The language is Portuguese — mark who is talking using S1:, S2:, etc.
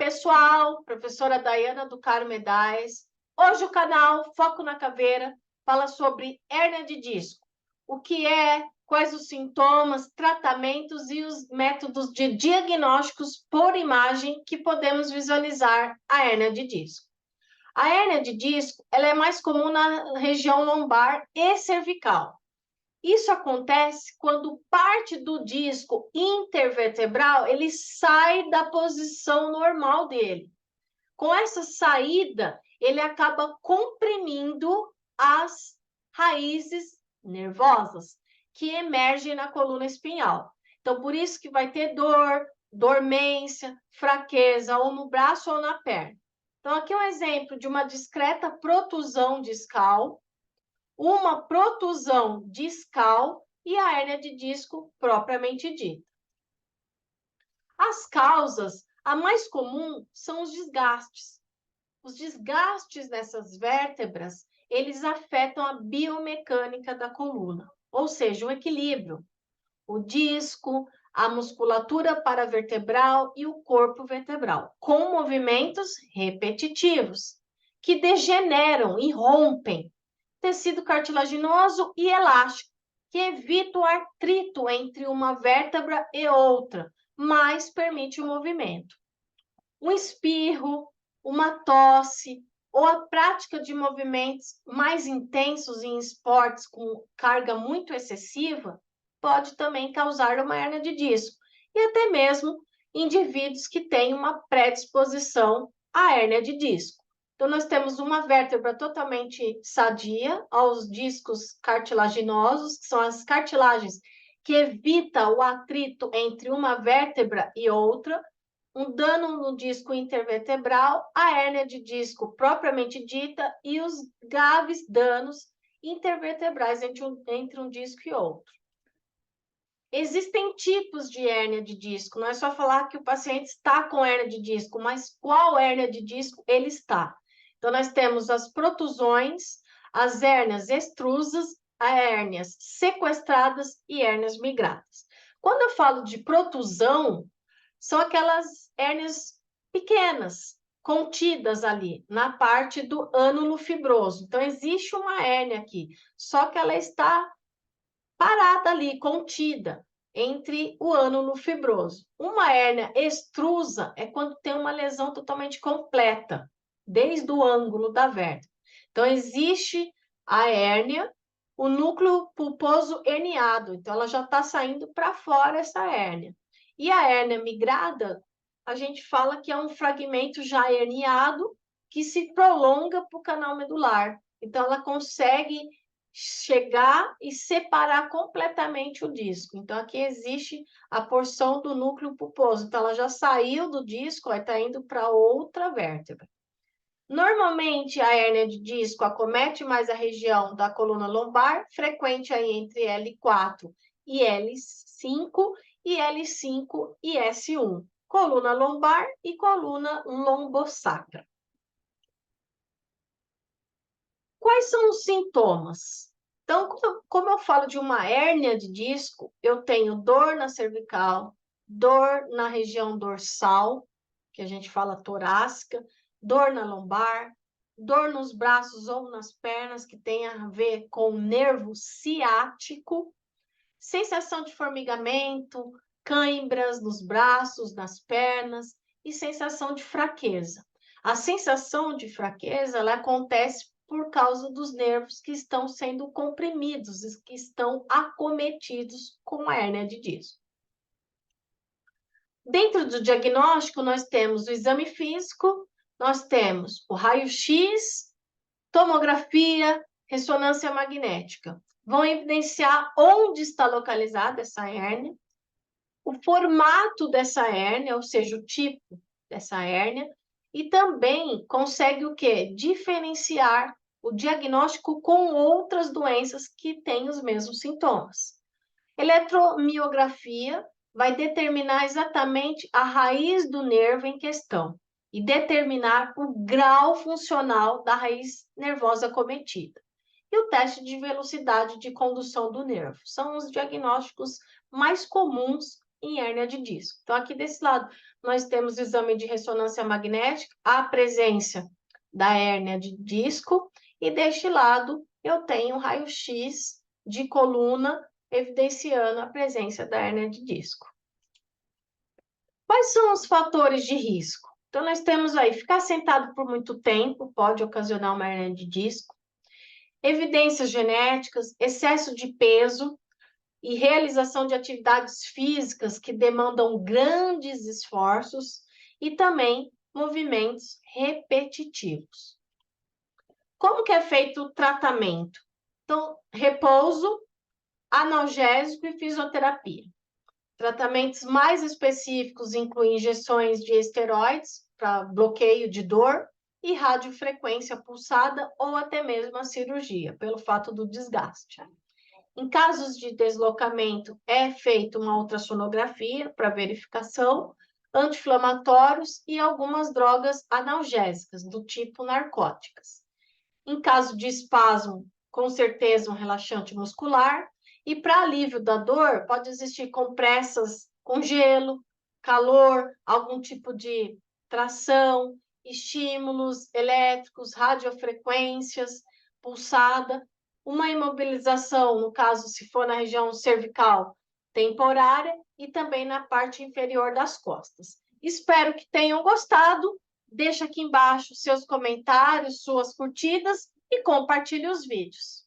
S1: pessoal, professora Daiana do Carmo Medais. Hoje o canal Foco na Caveira fala sobre hérnia de disco. O que é, quais os sintomas, tratamentos e os métodos de diagnósticos por imagem que podemos visualizar a hérnia de disco. A hérnia de disco ela é mais comum na região lombar e cervical. Isso acontece quando parte do disco intervertebral ele sai da posição normal dele. Com essa saída, ele acaba comprimindo as raízes nervosas que emergem na coluna espinhal. Então, por isso que vai ter dor, dormência, fraqueza, ou no braço ou na perna. Então, aqui é um exemplo de uma discreta protusão discal, uma protusão discal e a hérnia de disco propriamente dita. As causas, a mais comum são os desgastes. Os desgastes nessas vértebras, eles afetam a biomecânica da coluna, ou seja, o equilíbrio, o disco, a musculatura paravertebral e o corpo vertebral, com movimentos repetitivos, que degeneram e rompem tecido cartilaginoso e elástico, que evita o atrito entre uma vértebra e outra, mas permite o movimento. Um espirro, uma tosse ou a prática de movimentos mais intensos em esportes com carga muito excessiva pode também causar uma hérnia de disco e até mesmo indivíduos que têm uma predisposição à hérnia de disco. Então, nós temos uma vértebra totalmente sadia aos discos cartilaginosos, que são as cartilagens que evitam o atrito entre uma vértebra e outra, um dano no disco intervertebral, a hérnia de disco propriamente dita e os graves danos intervertebrais entre um disco e outro. Existem tipos de hérnia de disco, não é só falar que o paciente está com hérnia de disco, mas qual hérnia de disco ele está. Então, nós temos as protusões, as hérnias extrusas, as hérnias sequestradas e hérnias migradas. Quando eu falo de protusão, são aquelas hérnias pequenas, contidas ali, na parte do ânulo fibroso. Então, existe uma hérnia aqui, só que ela está parada ali, contida, entre o ânulo fibroso. Uma hérnia extrusa é quando tem uma lesão totalmente completa, desde o ângulo da vértebra. Então, existe a hérnia, o núcleo pulposo herniado, então ela já está saindo para fora essa hérnia. E a hérnia migrada, a gente fala que é um fragmento já herniado que se prolonga para o canal medular. Então, ela consegue chegar e separar completamente o disco. Então, aqui existe a porção do núcleo pulposo. Então, ela já saiu do disco, está indo para outra vértebra. Normalmente, a hérnia de disco acomete mais a região da coluna lombar, frequente aí entre L4 e L5, e L5 e S1. Coluna lombar e coluna lombosacra. Quais são os sintomas? Então, como eu falo de uma hérnia de disco, eu tenho dor na cervical, dor na região dorsal, que a gente fala torácica, dor na lombar, dor nos braços ou nas pernas, que tem a ver com o nervo ciático, sensação de formigamento, cãibras nos braços, nas pernas e sensação de fraqueza. A sensação de fraqueza ela acontece por causa dos nervos que estão sendo comprimidos, que estão acometidos com a hérnia de disco. Dentro do diagnóstico, nós temos o exame físico, nós temos o raio-x, tomografia, ressonância magnética. Vão evidenciar onde está localizada essa hérnia, o formato dessa hérnia, ou seja, o tipo dessa hérnia, e também consegue o quê? Diferenciar o diagnóstico com outras doenças que têm os mesmos sintomas. Eletromiografia vai determinar exatamente a raiz do nervo em questão e determinar o grau funcional da raiz nervosa acometida. E o teste de velocidade de condução do nervo. São os diagnósticos mais comuns em hérnia de disco. Então, aqui desse lado, nós temos o exame de ressonância magnética, a presença da hérnia de disco, e deste lado eu tenho raio-x de coluna, evidenciando a presença da hérnia de disco. Quais são os fatores de risco? Então, nós temos aí, ficar sentado por muito tempo pode ocasionar uma hérnia de disco, evidências genéticas, excesso de peso e realização de atividades físicas que demandam grandes esforços e também movimentos repetitivos. Como que é feito o tratamento? Então, repouso, analgésico e fisioterapia. Tratamentos mais específicos incluem injeções de esteroides para bloqueio de dor e radiofrequência pulsada ou até mesmo a cirurgia, pelo fato do desgaste. Em casos de deslocamento, é feita uma ultrassonografia para verificação, anti-inflamatórios e algumas drogas analgésicas, do tipo narcóticas. Em caso de espasmo, com certeza um relaxante muscular. E para alívio da dor, pode existir compressas com gelo, calor, algum tipo de tração, estímulos elétricos, radiofrequências, pulsada, uma imobilização, no caso, se for na região cervical, temporária, e também na parte inferior das costas. Espero que tenham gostado. Deixa aqui embaixo seus comentários, suas curtidas e compartilhe os vídeos.